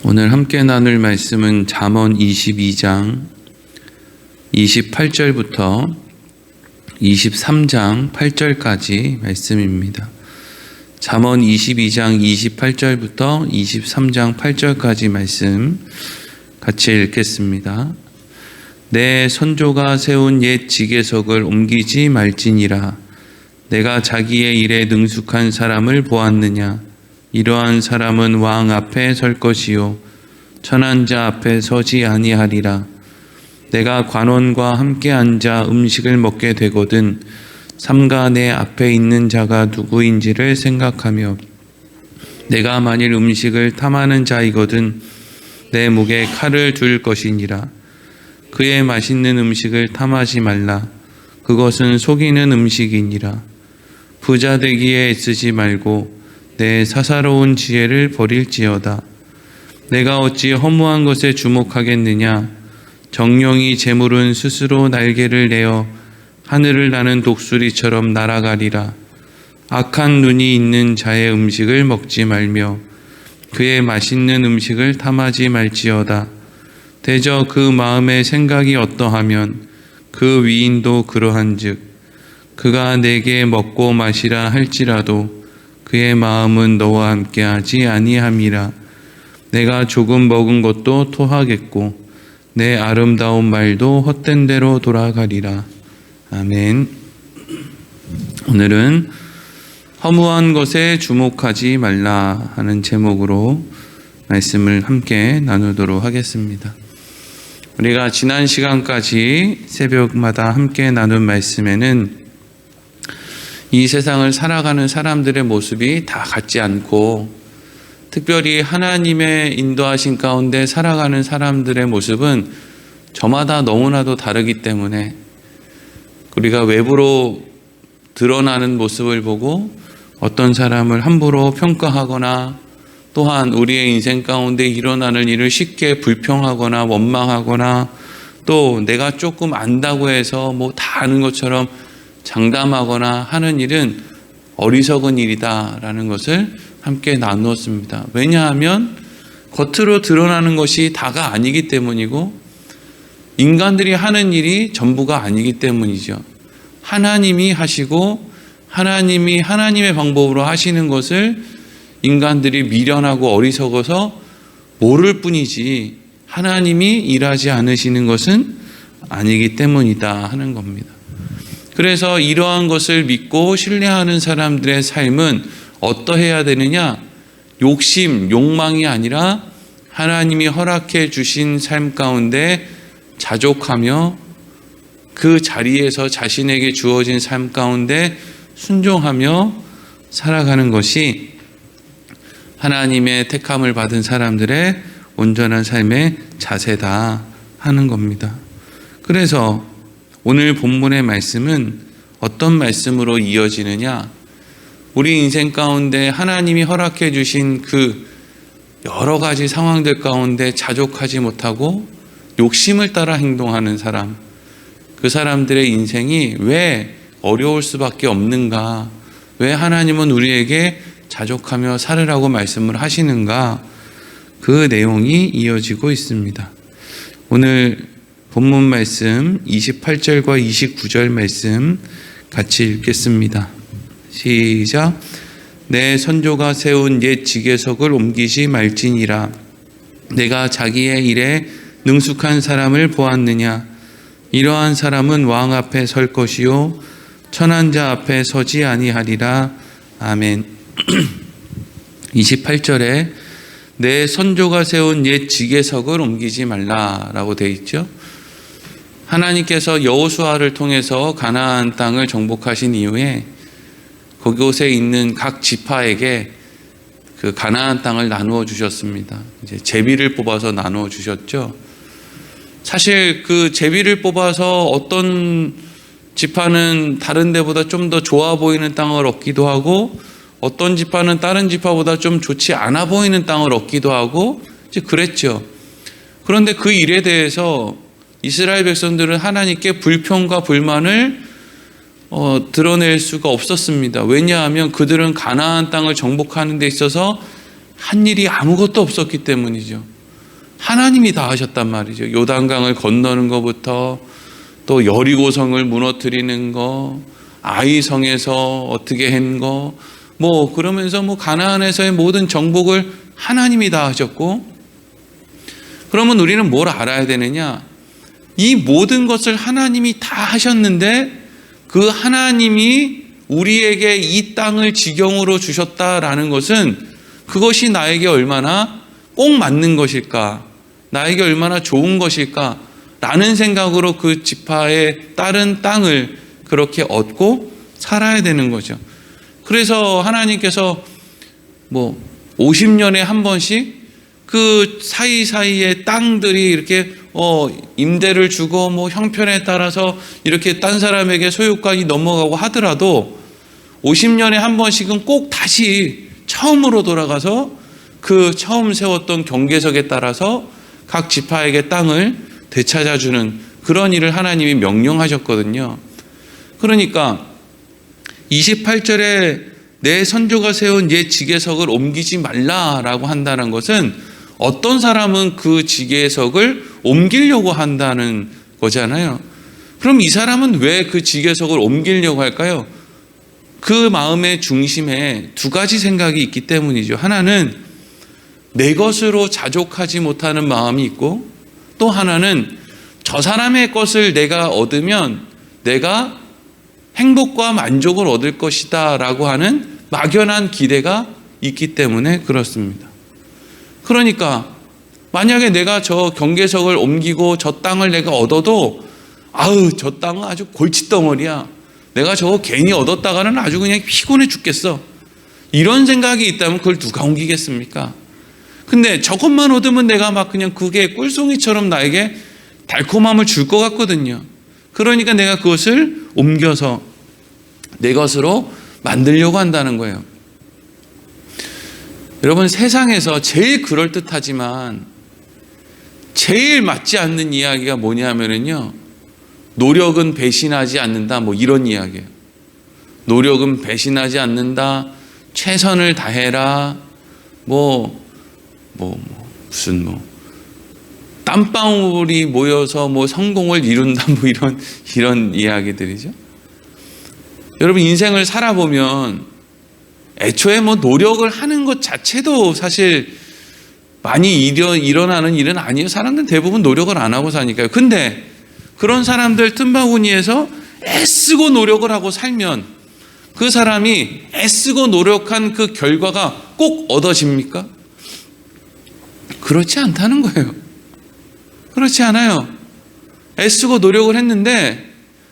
오늘 함께 나눌 말씀은 잠언 22장 28절부터 23장 8절까지 말씀입니다. 잠언 22장 28절부터 23장 8절까지 말씀 같이 읽겠습니다. 내 선조가 세운 옛 지계석을 옮기지 말지니라. 내가 자기의 일에 능숙한 사람을 보았느냐. 이러한 사람은 왕 앞에 설 것이요 천한 자 앞에 서지 아니하리라. 내가 관원과 함께 앉아 음식을 먹게 되거든 삼가 내 앞에 있는 자가 누구인지를 생각하며 내가 만일 음식을 탐하는 자이거든 내 목에 칼을 둘 것이니라. 그의 맛있는 음식을 탐하지 말라. 그것은 속이는 음식이니라. 부자 되기에 애쓰지 말고 내 사사로운 지혜를 버릴지어다. 내가 어찌 허무한 것에 주목하겠느냐. 정령이 재물은 스스로 날개를 내어 하늘을 나는 독수리처럼 날아가리라. 악한 눈이 있는 자의 음식을 먹지 말며 그의 맛있는 음식을 탐하지 말지어다. 대저 그 마음의 생각이 어떠하면 그 위인도 그러한즉 그가 내게 먹고 마시라 할지라도 그의 마음은 너와 함께하지 아니함이라. 내가 조금 먹은 것도 토하겠고 내 아름다운 말도 헛된 대로 돌아가리라. 아멘. 오늘은 허무한 것에 주목하지 말라 하는 제목으로 말씀을 함께 나누도록 하겠습니다. 우리가 지난 시간까지 새벽마다 함께 나눈 말씀에는 이 세상을 살아가는 사람들의 모습이 다 같지 않고 특별히 하나님의 인도하신 가운데 살아가는 사람들의 모습은 저마다 너무나도 다르기 때문에 우리가 외부로 드러나는 모습을 보고 어떤 사람을 함부로 평가하거나 또한 우리의 인생 가운데 일어나는 일을 쉽게 불평하거나 원망하거나 또 내가 조금 안다고 해서 뭐 다 아는 것처럼 장담하거나 하는 일은 어리석은 일이다라는 것을 함께 나누었습니다. 왜냐하면 겉으로 드러나는 것이 다가 아니기 때문이고 인간들이 하는 일이 전부가 아니기 때문이죠. 하나님이 하시고 하나님이 하나님의 방법으로 하시는 것을 인간들이 미련하고 어리석어서 모를 뿐이지 하나님이 일하지 않으시는 것은 아니기 때문이다 하는 겁니다. 그래서 이러한 것을 믿고 신뢰하는 사람들의 삶은 어떠해야 되느냐? 욕심, 욕망이 아니라 하나님이 허락해 주신 삶 가운데 자족하며 그 자리에서 자신에게 주어진 삶 가운데 순종하며 살아가는 것이 하나님의 택함을 받은 사람들의 온전한 삶의 자세다 하는 겁니다. 그래서 오늘 본문의 말씀은 어떤 말씀으로 이어지느냐? 우리 인생 가운데 하나님이 허락해 주신 그 여러 가지 상황들 가운데 자족하지 못하고 욕심을 따라 행동하는 사람, 그 사람들의 인생이 왜 어려울 수밖에 없는가? 왜 하나님은 우리에게 자족하며 살으라고 말씀을 하시는가? 그 내용이 이어지고 있습니다. 오늘 본문 말씀 28절과 29절 말씀 같이 읽겠습니다. 시작. 내 선조가 세운 옛 지계석을 옮기지 말지니라. 내가 자기의 일에 능숙한 사람을 보았느냐. 이러한 사람은 왕 앞에 설 것이요 천한 자 앞에 서지 아니하리라. 아멘. 28절에 내 선조가 세운 옛 지계석을 옮기지 말라라고 되어 있죠. 하나님께서 여호수아를 통해서 가나안 땅을 정복하신 이후에 그곳에 있는 각 지파에게 그 가나안 땅을 나누어 주셨습니다. 이제 제비를 뽑아서 나누어 주셨죠. 사실 그 제비를 뽑아서 어떤 지파는 다른 데보다 좀 더 좋아 보이는 땅을 얻기도 하고 어떤 지파는 다른 지파보다 좀 좋지 않아 보이는 땅을 얻기도 하고 이제 그랬죠. 그런데 그 일에 대해서 이스라엘 백성들은 하나님께 불평과 불만을 드러낼 수가 없었습니다. 왜냐하면 그들은 가나안 땅을 정복하는 데 있어서 한 일이 아무것도 없었기 때문이죠. 하나님이 다 하셨단 말이죠. 요단강을 건너는 것부터 또 여리고성을 무너뜨리는 거, 아이성에서 어떻게 한 거, 뭐 그러면서 뭐 가나안에서의 모든 정복을 하나님이 다 하셨고, 그러면 우리는 뭘 알아야 되느냐? 이 모든 것을 하나님이 다 하셨는데 그 하나님이 우리에게 이 땅을 지경으로 주셨다라는 것은 그것이 나에게 얼마나 꼭 맞는 것일까? 나에게 얼마나 좋은 것일까? 라는 생각으로 그 지파에 따른 땅을 그렇게 얻고 살아야 되는 거죠. 그래서 하나님께서 뭐 50년에 한 번씩 그 사이사이에 땅들이 이렇게 임대를 주고 뭐 형편에 따라서 이렇게 딴 사람에게 소유권이 넘어가고 하더라도 50년에 한 번씩은 꼭 다시 처음으로 돌아가서 그 처음 세웠던 경계석에 따라서 각 지파에게 땅을 되찾아주는 그런 일을 하나님이 명령하셨거든요. 그러니까 28절에 내 선조가 세운 옛 지계석을 옮기지 말라라고 한다는 것은 어떤 사람은 그 지계석을 옮기려고 한다는 거잖아요. 그럼 이 사람은 왜 그 지계석을 옮기려고 할까요? 그 마음의 중심에 두 가지 생각이 있기 때문이죠. 하나는 내 것으로 자족하지 못하는 마음이 있고, 또 하나는 저 사람의 것을 내가 얻으면 내가 행복과 만족을 얻을 것이다 라고 하는 막연한 기대가 있기 때문에 그렇습니다. 그러니까 만약에 내가 저 경계석을 옮기고 저 땅을 내가 얻어도 저 땅은 아주 골칫덩어리야, 내가 저거 괜히 얻었다가는 아주 그냥 피곤해 죽겠어, 이런 생각이 있다면 그걸 누가 옮기겠습니까? 근데 저것만 얻으면 내가 막 그냥 그게 꿀송이처럼 나에게 달콤함을 줄 것 같거든요. 그러니까 내가 그것을 옮겨서 내 것으로 만들려고 한다는 거예요. 여러분, 세상에서 제일 그럴듯하지만 제일 맞지 않는 이야기가 뭐냐면요, 노력은 배신하지 않는다, 뭐 이런 이야기예요. 노력은 배신하지 않는다, 최선을 다해라, 무슨 땀방울이 모여서 성공을 이룬다, 이런 이야기들이죠. 여러분, 인생을 살아보면 애초에 노력을 하는 것 자체도 사실 많이 일어나는 일은 아니에요. 사람들은 대부분 노력을 안 하고 사니까요. 근데 그런 사람들 틈바구니에서 애쓰고 노력을 하고 살면 그 사람이 애쓰고 노력한 그 결과가 꼭 얻어집니까? 그렇지 않다는 거예요. 그렇지 않아요. 애쓰고 노력을 했는데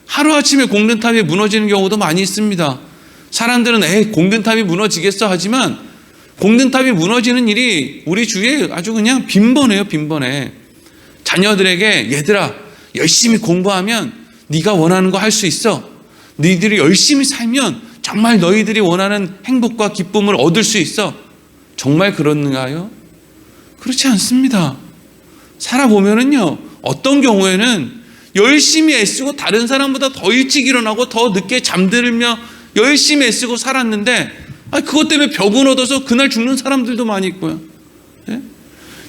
하루아침에 공든탑이 무너지는 경우도 많이 있습니다. 사람들은 공든탑이 무너지겠어 하지만 공든탑이 무너지는 일이 우리 주위에 아주 그냥 빈번해요. 빈번해. 자녀들에게 얘들아, 열심히 공부하면 네가 원하는 거 할 수 있어. 너희들이 열심히 살면 정말 너희들이 원하는 행복과 기쁨을 얻을 수 있어. 정말 그런가요? 그렇지 않습니다. 살아보면은요, 어떤 경우에는 열심히 애쓰고 다른 사람보다 더 일찍 일어나고 더 늦게 잠들며 열심히 애쓰고 살았는데 그것 때문에 벽은 얻어서 그날 죽는 사람들도 많이 있고요. 예?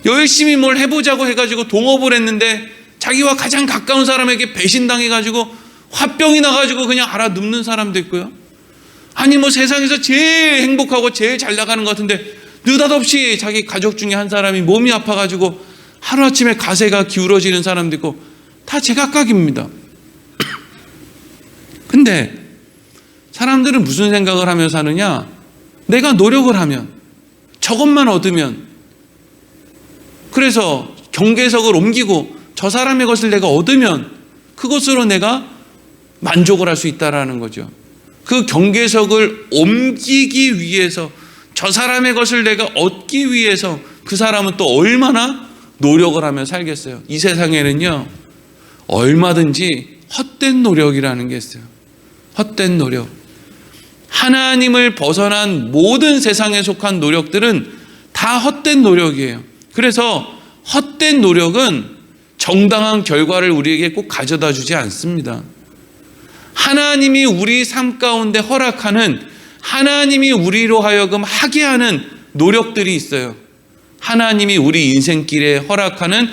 열심히 뭘 해보자고 해가지고 동업을 했는데 자기와 가장 가까운 사람에게 배신당해가지고 화병이 나가지고 그냥 알아 눕는 사람도 있고요. 아니 세상에서 제일 행복하고 제일 잘 나가는 것 같은데 느닷없이 자기 가족 중에 한 사람이 몸이 아파가지고 하루아침에 가세가 기울어지는 사람도 있고, 다 제각각입니다. 근데 사람들은 무슨 생각을 하며 사느냐? 내가 노력을 하면, 저것만 얻으면, 그래서 경계석을 옮기고 저 사람의 것을 내가 얻으면 그것으로 내가 만족을 할 수 있다라는 거죠. 그 경계석을 옮기기 위해서, 저 사람의 것을 내가 얻기 위해서 그 사람은 또 얼마나 노력을 하며 살겠어요. 이 세상에는요, 얼마든지 헛된 노력이라는 게 있어요. 헛된 노력. 하나님을 벗어난 모든 세상에 속한 노력들은 다 헛된 노력이에요. 그래서 헛된 노력은 정당한 결과를 우리에게 꼭 가져다 주지 않습니다. 하나님이 우리 삶 가운데 허락하는, 하나님이 우리로 하여금 하게 하는 노력들이 있어요. 하나님이 우리 인생길에 허락하는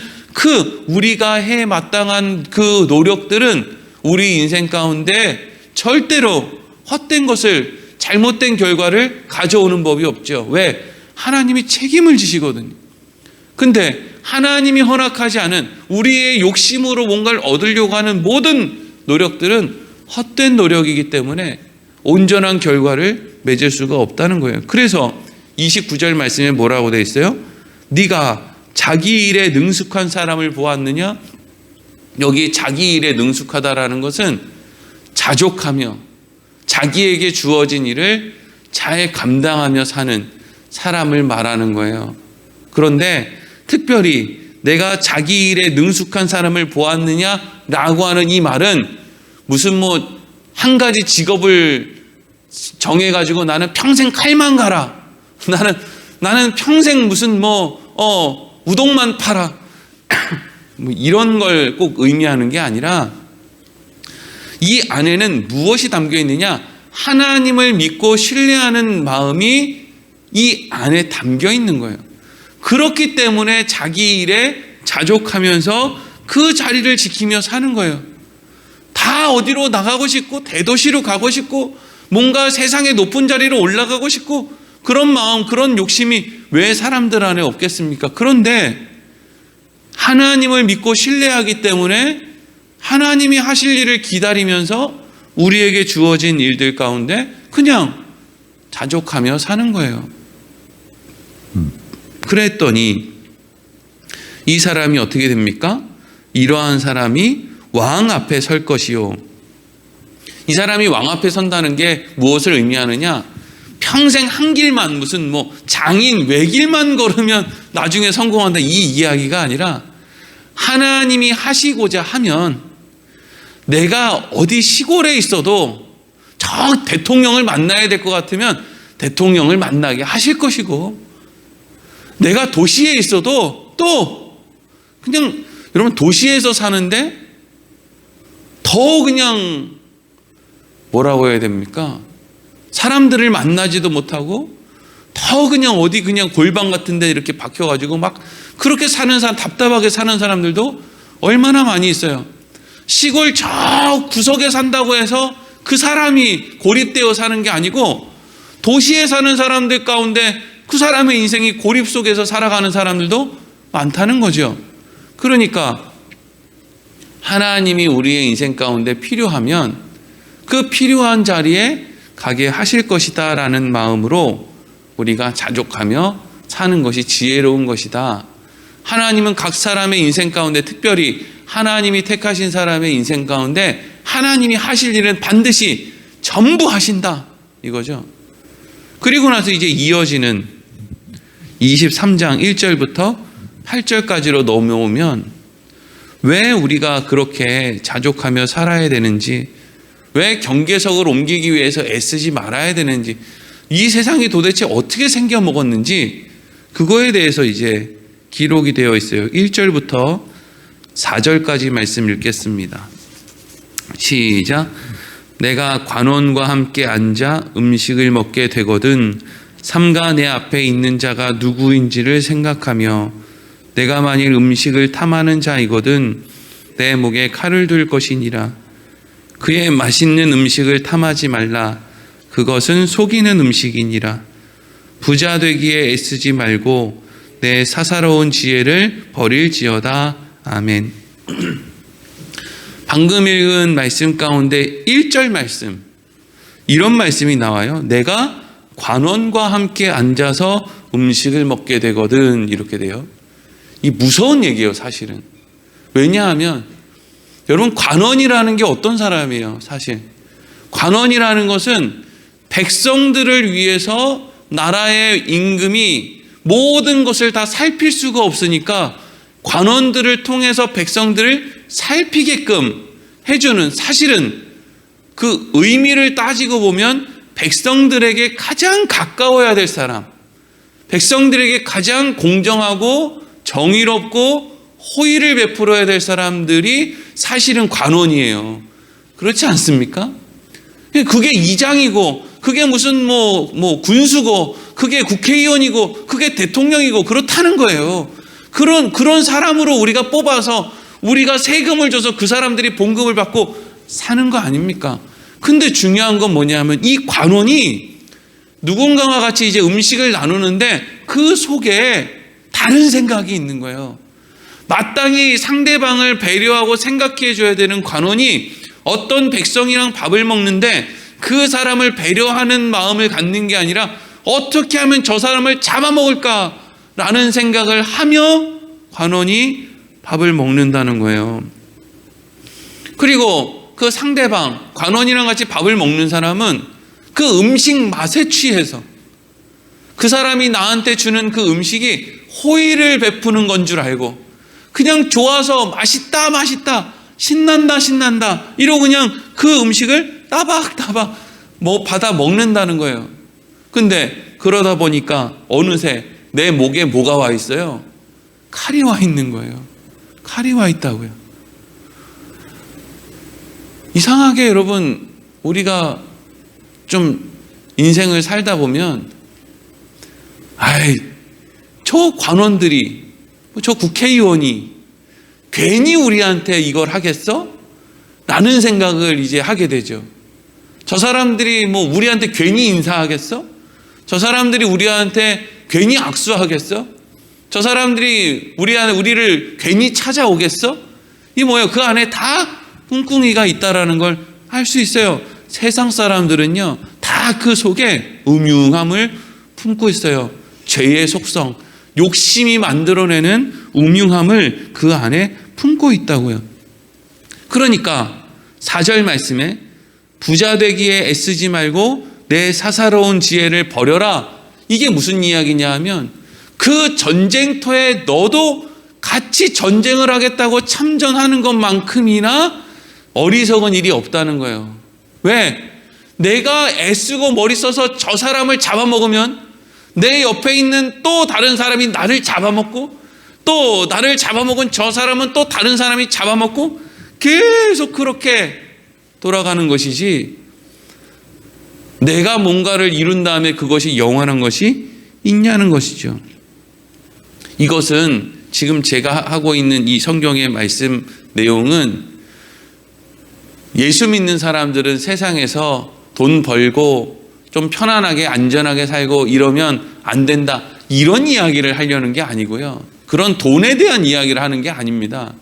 우리가 해 마땅한 그 노력들은 우리 인생 가운데 절대로 헛된 것을, 잘못된 결과를 가져오는 법이 없죠. 왜? 하나님이 책임을 지시거든요. 근데 하나님이 허락하지 않은 우리의 욕심으로 뭔가를 얻으려고 하는 모든 노력들은 헛된 노력이기 때문에 온전한 결과를 맺을 수가 없다는 거예요. 그래서 29절 말씀에 뭐라고 되어 있어요? 네가 자기 일에 능숙한 사람을 보았느냐? 여기 자기 일에 능숙하다라는 것은 자족하며 자기에게 주어진 일을 잘 감당하며 사는 사람을 말하는 거예요. 그런데 특별히 내가 자기 일에 능숙한 사람을 보았느냐라고 하는 이 말은 무슨 한 가지 직업을 정해가지고 나는 평생 칼만 가라, 나는 평생 무슨 우동만 팔아 이런 걸 꼭 의미하는 게 아니라, 이 안에는 무엇이 담겨 있느냐? 하나님을 믿고 신뢰하는 마음이 이 안에 담겨 있는 거예요. 그렇기 때문에 자기 일에 자족하면서 그 자리를 지키며 사는 거예요. 다 어디로 나가고 싶고 대도시로 가고 싶고 뭔가 세상의 높은 자리로 올라가고 싶고 그런 마음, 그런 욕심이 왜 사람들 안에 없겠습니까? 그런데 하나님을 믿고 신뢰하기 때문에 하나님이 하실 일을 기다리면서 우리에게 주어진 일들 가운데 그냥 자족하며 사는 거예요. 그랬더니 이 사람이 어떻게 됩니까? 이러한 사람이 왕 앞에 설 것이요. 이 사람이 왕 앞에 선다는 게 무엇을 의미하느냐? 평생 한 길만, 무슨 장인 외길만 걸으면 나중에 성공한다, 이 이야기가 아니라 하나님이 하시고자 하면 내가 어디 시골에 있어도 저 대통령을 만나야 될 것 같으면 대통령을 만나게 하실 것이고, 내가 도시에 있어도 또 그냥 여러분 도시에서 사는데 더 그냥 뭐라고 해야 됩니까? 사람들을 만나지도 못하고 더 그냥 어디 그냥 골방 같은 데 이렇게 박혀가지고 막 그렇게 사는 사람, 답답하게 사는 사람들도 얼마나 많이 있어요. 시골 저 구석에 산다고 해서 그 사람이 고립되어 사는 게 아니고 도시에 사는 사람들 가운데 그 사람의 인생이 고립 속에서 살아가는 사람들도 많다는 거죠. 그러니까 하나님이 우리의 인생 가운데 필요하면 그 필요한 자리에 가게 하실 것이다 라는 마음으로 우리가 자족하며 사는 것이 지혜로운 것이다. 하나님은 각 사람의 인생 가운데, 특별히 하나님이 택하신 사람의 인생 가운데 하나님이 하실 일은 반드시 전부 하신다, 이거죠. 그리고 나서 이제 이어지는 23장 1절부터 8절까지로 넘어오면 왜 우리가 그렇게 자족하며 살아야 되는지, 왜 경계석을 옮기기 위해서 애쓰지 말아야 되는지, 이 세상이 도대체 어떻게 생겨 먹었는지 그거에 대해서 이제 기록이 되어 있어요. 1절부터 4절까지 말씀 읽겠습니다. 시작. 내가 관원과 함께 앉아 음식을 먹게 되거든 삼가 내 앞에 있는 자가 누구인지를 생각하며, 내가 만일 음식을 탐하는 자이거든 내 목에 칼을 둘 것이니라. 그의 맛있는 음식을 탐하지 말라. 그것은 속이는 음식이니라. 부자 되기에 애쓰지 말고 내 사사로운 지혜를 버릴지어다. 아멘. 방금 읽은 말씀 가운데 1절 말씀, 이런 말씀이 나와요. 내가 관원과 함께 앉아서 음식을 먹게 되거든, 이렇게 돼요. 이 무서운 얘기예요, 사실은. 왜냐하면 여러분, 관원이라는 게 어떤 사람이에요? 사실 관원이라는 것은 백성들을 위해서 나라의 임금이 모든 것을 다 살필 수가 없으니까 관원들을 통해서 백성들을 살피게끔 해주는, 사실은 그 의미를 따지고 보면 백성들에게 가장 가까워야 될 사람, 백성들에게 가장 공정하고 정의롭고 호의를 베풀어야 될 사람들이 사실은 관원이에요. 그렇지 않습니까? 그게 이장이고 그게 무슨 군수고 그게 국회의원이고 그게 대통령이고 그렇다는 거예요. 그런 사람으로 우리가 뽑아서 우리가 세금을 줘서 그 사람들이 봉급을 받고 사는 거 아닙니까? 근데 중요한 건 뭐냐면 이 관원이 누군가와 같이 이제 음식을 나누는데 그 속에 다른 생각이 있는 거예요. 마땅히 상대방을 배려하고 생각해 줘야 되는 관원이 어떤 백성이랑 밥을 먹는데 그 사람을 배려하는 마음을 갖는 게 아니라 어떻게 하면 저 사람을 잡아먹을까라는 생각을 하며 관원이 밥을 먹는다는 거예요. 그리고 그 상대방, 관원이랑 같이 밥을 먹는 사람은 그 음식 맛에 취해서 그 사람이 나한테 주는 그 음식이 호의를 베푸는 건 줄 알고 그냥 좋아서 맛있다 신난다 이러고 그냥 그 음식을 따박따박 받아 먹는다는 거예요. 근데 그러다 보니까 어느새 내 목에 뭐가 와 있어요? 칼이 와 있는 거예요. 칼이 와 있다고요. 이상하게 여러분, 우리가 좀 인생을 살다 보면 저 관원들이, 저 국회의원이 괜히 우리한테 이걸 하겠어? 라는 생각을 이제 하게 되죠. 저 사람들이 우리한테 괜히 인사하겠어? 저 사람들이 우리한테 괜히 악수하겠어? 저 사람들이 우리를 괜히 찾아오겠어? 이 뭐예요? 그 안에 다 꿍꿍이가 있다라는 걸 알 수 있어요. 세상 사람들은요, 다 그 속에 음흉함을 품고 있어요. 죄의 속성, 욕심이 만들어내는 음흉함을 그 안에 품고 있다고요. 그러니까 4절 말씀에 부자 되기에 애쓰지 말고 내 사사로운 지혜를 버려라. 이게 무슨 이야기냐 하면 그 전쟁터에 너도 같이 전쟁을 하겠다고 참전하는 것만큼이나 어리석은 일이 없다는 거예요. 왜? 내가 애쓰고 머리 써서 저 사람을 잡아먹으면 내 옆에 있는 또 다른 사람이 나를 잡아먹고 또 나를 잡아먹은 저 사람은 또 다른 사람이 잡아먹고 계속 그렇게 돌아가는 것이지, 내가 뭔가를 이룬 다음에 그것이 영원한 것이 있냐는 것이죠. 이것은 지금 제가 하고 있는 이 성경의 말씀 내용은 예수 믿는 사람들은 세상에서 돈 벌고 좀 편안하게 안전하게 살고 이러면 안 된다, 이런 이야기를 하려는 게 아니고요. 그런 돈에 대한 이야기를 하는 게 아닙니다.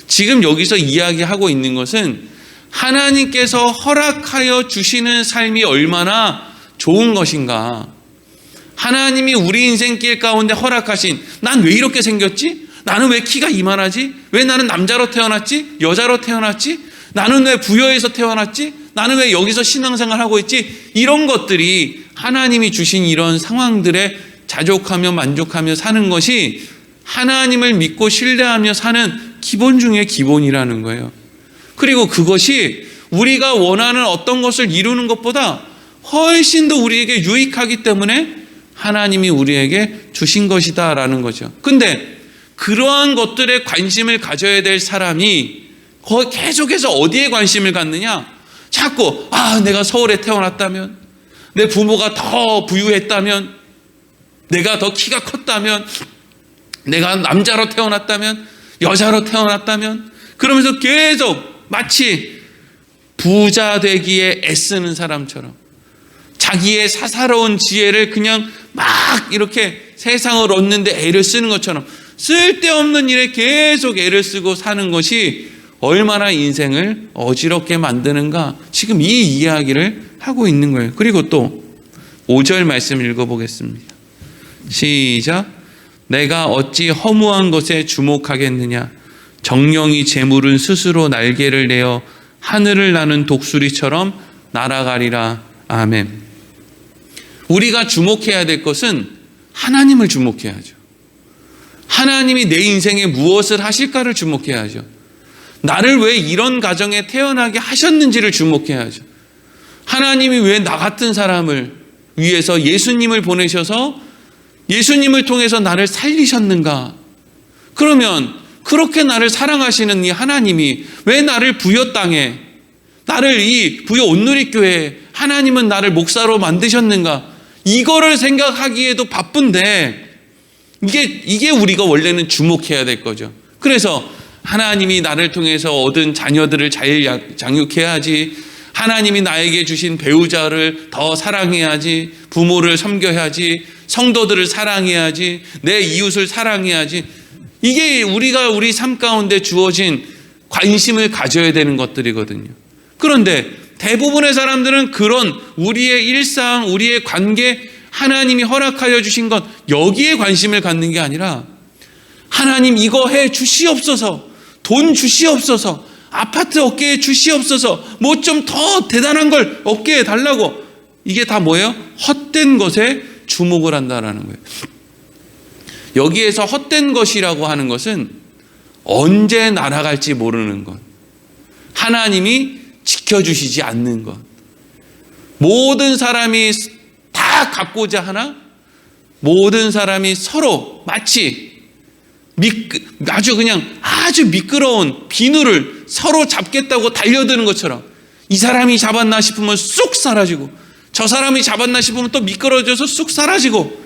지금 여기서 이야기하고 있는 것은 하나님께서 허락하여 주시는 삶이 얼마나 좋은 것인가. 하나님이 우리 인생길 가운데 허락하신, 난 왜 이렇게 생겼지? 나는 왜 키가 이만하지? 왜 나는 남자로 태어났지? 여자로 태어났지? 나는 왜 부여해서 태어났지? 나는 왜 여기서 신앙생활하고 있지? 이런 것들이 하나님이 주신 이런 상황들에 자족하며 만족하며 사는 것이 하나님을 믿고 신뢰하며 사는 기본 중에 기본이라는 거예요. 그리고 그것이 우리가 원하는 어떤 것을 이루는 것보다 훨씬 더 우리에게 유익하기 때문에 하나님이 우리에게 주신 것이다라는 거죠. 근데 그러한 것들에 관심을 가져야 될 사람이 계속해서 어디에 관심을 갖느냐? 자꾸 내가 서울에 태어났다면, 내 부모가 더 부유했다면, 내가 더 키가 컸다면, 내가 남자로 태어났다면, 여자로 태어났다면, 그러면서 계속 마치 부자 되기에 애쓰는 사람처럼 자기의 사사로운 지혜를 그냥 막 이렇게 세상을 얻는데 애를 쓰는 것처럼 쓸데없는 일에 계속 애를 쓰고 사는 것이 얼마나 인생을 어지럽게 만드는가, 지금 이 이야기를 하고 있는 거예요. 그리고 또 5절 말씀 읽어보겠습니다. 시작. 내가 어찌 허무한 것에 주목하겠느냐? 정령이 재물은 스스로 날개를 내어 하늘을 나는 독수리처럼 날아가리라. 아멘. 우리가 주목해야 될 것은 하나님을 주목해야죠. 하나님이 내 인생에 무엇을 하실까를 주목해야죠. 나를 왜 이런 가정에 태어나게 하셨는지를 주목해야죠. 하나님이 왜 나 같은 사람을 위해서 예수님을 보내셔서 예수님을 통해서 나를 살리셨는가? 그러면 그렇게 나를 사랑하시는 이 하나님이 왜 나를 부여 땅에, 나를 이 부여 온누리교회에 하나님은 나를 목사로 만드셨는가? 이거를 생각하기에도 바쁜데 이게 우리가 원래는 주목해야 될 거죠. 그래서 하나님이 나를 통해서 얻은 자녀들을 잘 양육해야지, 하나님이 나에게 주신 배우자를 더 사랑해야지, 부모를 섬겨야지, 성도들을 사랑해야지, 내 이웃을 사랑해야지, 이게 우리 삶 가운데 주어진 관심을 가져야 되는 것들이거든요. 그런데 대부분의 사람들은 그런 우리의 일상, 우리의 관계, 하나님이 허락하여 주신 것, 여기에 관심을 갖는 게 아니라 하나님 이거 해 주시옵소서, 돈 주시옵소서, 아파트 얻게 해 주시옵소서, 뭐 좀 더 대단한 걸 얻게 해달라고. 이게 다 뭐예요? 헛된 것에 주목을 한다는 거예요. 여기에서 헛된 것이라고 하는 것은 언제 날아갈지 모르는 것, 하나님이 지켜주시지 않는 것, 모든 사람이 다 갖고자 하나 모든 사람이 서로 마치 아주 미끄러운 비누를 서로 잡겠다고 달려드는 것처럼, 이 사람이 잡았나 싶으면 쑥 사라지고 저 사람이 잡았나 싶으면 또 미끄러져서 쑥 사라지고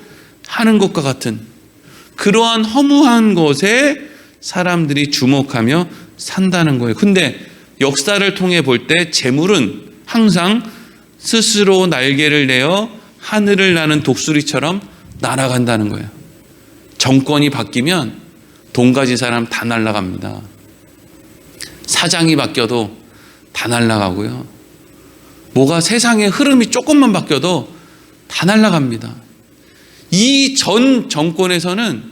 하는 것과 같은 그러한 허무한 것에 사람들이 주목하며 산다는 거예요. 근데 역사를 통해 볼 때 재물은 항상 스스로 날개를 내어 하늘을 나는 독수리처럼 날아간다는 거예요. 정권이 바뀌면 돈 가진 사람 다 날아갑니다. 사장이 바뀌어도 다 날아가고요. 뭐가 세상의 흐름이 조금만 바뀌어도 다 날아갑니다. 이 전 정권에서는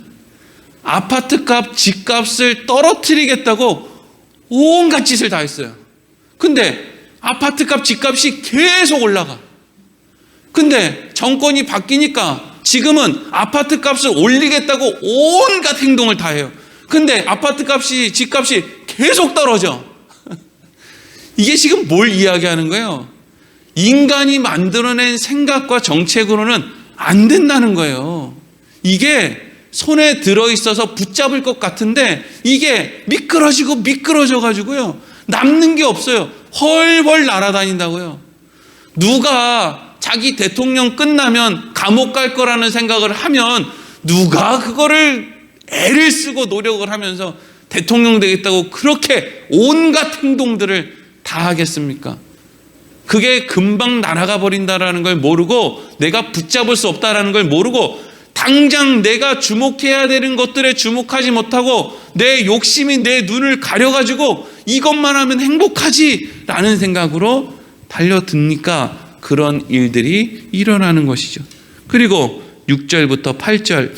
아파트값, 집값을 떨어뜨리겠다고 온갖 짓을 다 했어요. 근데 아파트값, 집값이 계속 올라가. 근데 정권이 바뀌니까 지금은 아파트값을 올리겠다고 온갖 행동을 다 해요. 근데 아파트값이, 집값이 계속 떨어져. 이게 지금 뭘 이야기하는 거예요? 인간이 만들어낸 생각과 정책으로는 안 된다는 거예요. 이게 손에 들어있어서 붙잡을 것 같은데 이게 미끄러져 가지고요, 남는 게 없어요. 헐헐 날아다닌다고요. 누가 자기 대통령 끝나면 감옥 갈 거라는 생각을 하면 누가 그거를 애를 쓰고 노력을 하면서 대통령 되겠다고 그렇게 온갖 행동들을 다 하겠습니까? 그게 금방 날아가 버린다라는 걸 모르고, 내가 붙잡을 수 없다라는 걸 모르고, 당장 내가 주목해야 되는 것들에 주목하지 못하고 내 욕심이 내 눈을 가려가지고 이것만 하면 행복하지라는 생각으로 달려드니까 그런 일들이 일어나는 것이죠. 그리고 6절부터 8절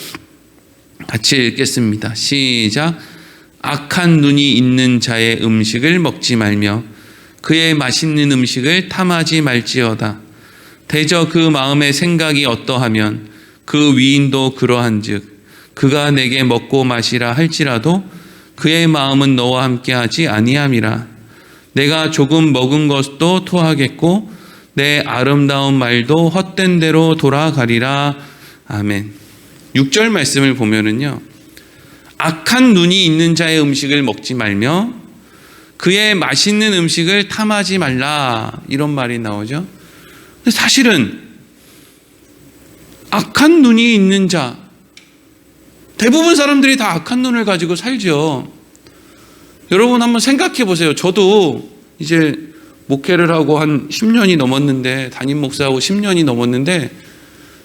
같이 읽겠습니다. 시작. 악한 눈이 있는 자의 음식을 먹지 말며 그의 맛있는 음식을 탐하지 말지어다. 대저 그 마음의 생각이 어떠하면 그 위인도 그러한즉 그가 내게 먹고 마시라 할지라도 그의 마음은 너와 함께하지 아니함이라. 내가 조금 먹은 것도 토하겠고 내 아름다운 말도 헛된 대로 돌아가리라. 아멘. 6절 말씀을 보면은요, 악한 눈이 있는 자의 음식을 먹지 말며 그의 맛있는 음식을 탐하지 말라, 이런 말이 나오죠. 사실은 악한 눈이 있는 자, 대부분 사람들이 다 악한 눈을 가지고 살죠. 여러분 한번 생각해 보세요. 저도 이제 목회를 하고 한 10년이 넘었는데, 담임 목사하고 10년이 넘었는데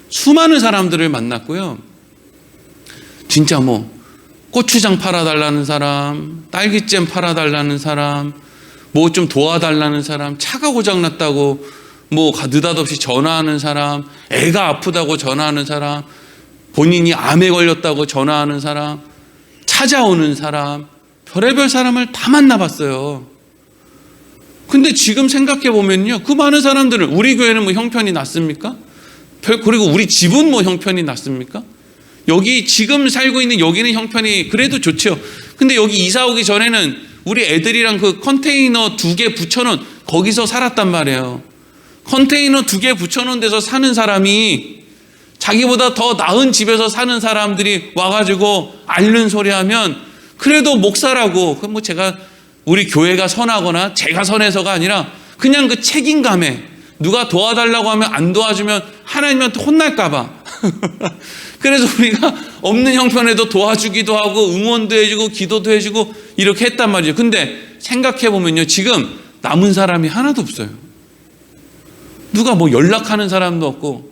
수많은 사람들을 만났고요. 진짜 뭐 고추장 팔아달라는 사람, 딸기잼 팔아달라는 사람, 뭐 좀 도와달라는 사람, 차가 고장났다고 뭐 느닷없이 전화하는 사람, 애가 아프다고 전화하는 사람, 본인이 암에 걸렸다고 전화하는 사람, 찾아오는 사람, 별의별 사람을 다 만나봤어요. 근데 지금 생각해 보면요, 그 많은 사람들은 우리 교회는 뭐 형편이 났습니까? 그리고 우리 집은 뭐 형편이 났습니까? 여기 지금 살고 있는 여기는 형편이 그래도 좋죠. 근데 여기 이사 오기 전에는 우리 애들이랑 그 컨테이너 2개 붙여놓은 거기서 살았단 말이에요. 컨테이너 2개 붙여놓은 데서 사는 사람이 자기보다 더 나은 집에서 사는 사람들이 와가지고 앓는 소리 하면 그래도 목사라고, 뭐 제가 우리 교회가 선하거나 제가 선해서가 아니라 그냥 그 책임감에 누가 도와달라고 하면 안 도와주면 하나님한테 혼날까 봐. 그래서 우리가 없는 형편에도 도와주기도 하고 응원도 해주고 기도도 해주고 이렇게 했단 말이죠. 근데 생각해 보면요, 지금 남은 사람이 하나도 없어요. 누가 뭐 연락하는 사람도 없고,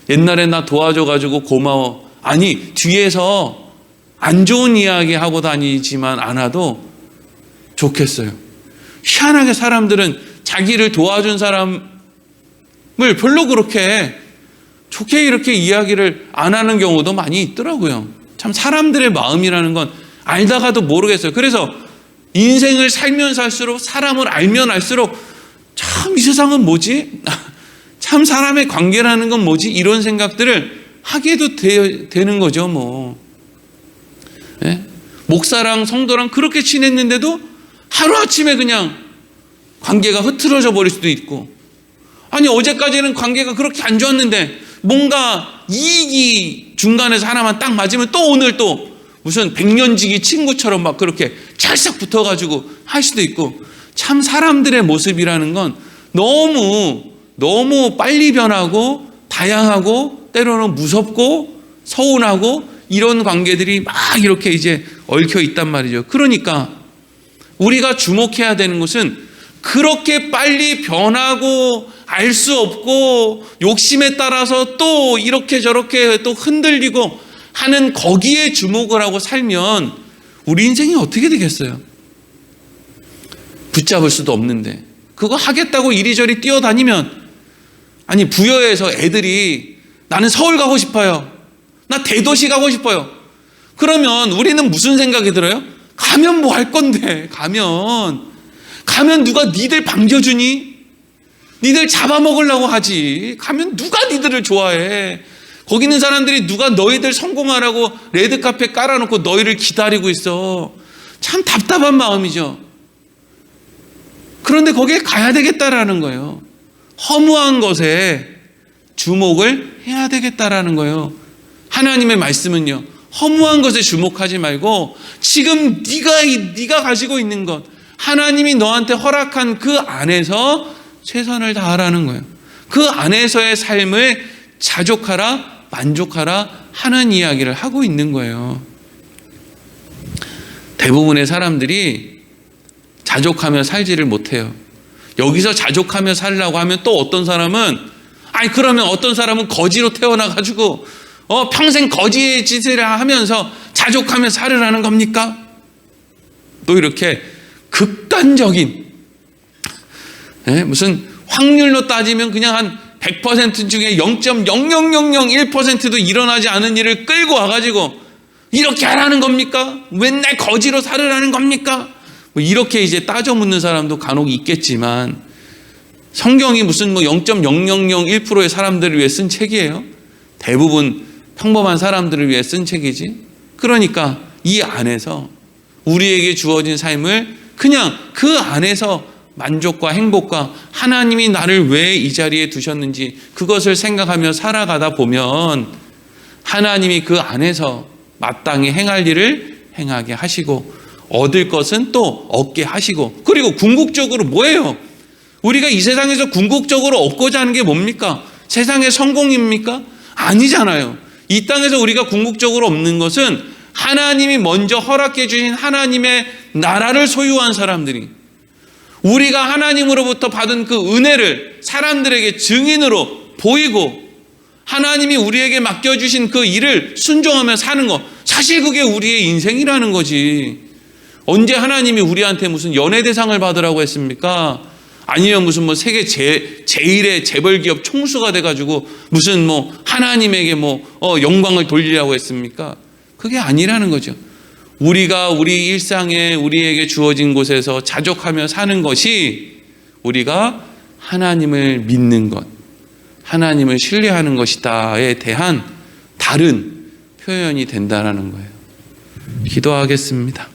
옛날에 나 도와줘가지고 고마워, 아니 뒤에서 안 좋은 이야기 하고 다니지만 않아도 좋겠어요. 희한하게 사람들은 자기를 도와준 사람을 별로 그렇게 좋게 이렇게 이야기를 안 하는 경우도 많이 있더라고요. 참 사람들의 마음이라는 건 알다가도 모르겠어요. 그래서 인생을 살면 살수록, 사람을 알면 알수록 참 이 세상은 뭐지? 참 사람의 관계라는 건 뭐지? 이런 생각들을 하게도 되는 거죠. 뭐 네? 목사랑 성도랑 그렇게 친했는데도 하루아침에 그냥 관계가 흐트러져 버릴 수도 있고, 아니 어제까지는 관계가 그렇게 안 좋았는데 뭔가 이익이 중간에서 하나만 딱 맞으면 또 오늘 또 무슨 백년지기 친구처럼 막 그렇게 찰싹 붙어가지고 할 수도 있고, 참 사람들의 모습이라는 건 너무 빨리 변하고 다양하고 때로는 무섭고 서운하고 이런 관계들이 막 이렇게 이제 얽혀 있단 말이죠. 그러니까 우리가 주목해야 되는 것은 그렇게 빨리 변하고 알 수 없고 욕심에 따라서 또 이렇게 저렇게 또 흔들리고 하는 거기에 주목을 하고 살면 우리 인생이 어떻게 되겠어요? 붙잡을 수도 없는데 그거 하겠다고 이리저리 뛰어다니면, 아니 부여에서 애들이 나는 서울 가고 싶어요, 나 대도시 가고 싶어요, 그러면 우리는 무슨 생각이 들어요? 가면 뭐 할 건데, 가면 누가 니들 반겨주니? 니들 잡아먹으려고 하지. 가면 누가 니들을 좋아해? 거기 있는 사람들이 누가 너희들 성공하라고 레드카펫 깔아놓고 너희를 기다리고 있어. 참 답답한 마음이죠. 그런데 거기에 가야 되겠다라는 거예요. 허무한 것에 주목을 해야 되겠다라는 거예요. 하나님의 말씀은요, 허무한 것에 주목하지 말고 지금 네가 가지고 있는 것, 하나님이 너한테 허락한 그 안에서 최선을 다하라는 거예요. 그 안에서의 삶을 자족하라, 만족하라 하는 이야기를 하고 있는 거예요. 대부분의 사람들이 자족하며 살지를 못해요. 여기서 자족하며 살려고 하면 또 어떤 사람은, 아니 그러면 어떤 사람은 거지로 태어나가지고 평생 거지의 짓을 하면서 자족하며 살으라는 겁니까? 또 이렇게 극단적인, 무슨 확률로 따지면 그냥 한 100% 중에 0.00001%도 일어나지 않은 일을 끌고 와가지고 이렇게 하라는 겁니까? 맨날 거지로 살으라는 겁니까? 뭐 이렇게 이제 따져 묻는 사람도 간혹 있겠지만, 성경이 무슨 뭐 0.0001%의 사람들을 위해 쓴 책이에요? 대부분 평범한 사람들을 위해 쓴 책이지. 그러니까 이 안에서 우리에게 주어진 삶을 그냥 그 안에서 만족과 행복과 하나님이 나를 왜 이 자리에 두셨는지 그것을 생각하며 살아가다 보면 하나님이 그 안에서 마땅히 행할 일을 행하게 하시고 얻을 것은 또 얻게 하시고, 그리고 궁극적으로 뭐예요? 우리가 이 세상에서 궁극적으로 얻고자 하는 게 뭡니까? 세상의 성공입니까? 아니잖아요. 이 땅에서 우리가 궁극적으로 얻는 것은 하나님이 먼저 허락해 주신 하나님의 나라를 소유한 사람들이, 우리가 하나님으로부터 받은 그 은혜를 사람들에게 증인으로 보이고 하나님이 우리에게 맡겨주신 그 일을 순종하며 사는 것, 사실 그게 우리의 인생이라는 거지. 언제 하나님이 우리한테 무슨 연예대상을 받으라고 했습니까? 아니면 무슨 뭐 세계 제일의 재벌기업 총수가 돼가지고 무슨 뭐 하나님에게 영광을 돌리라고 했습니까? 그게 아니라는 거죠. 우리가 우리 일상에 우리에게 주어진 곳에서 자족하며 사는 것이 우리가 하나님을 믿는 것, 하나님을 신뢰하는 것이다에 대한 다른 표현이 된다라는 거예요. 기도하겠습니다.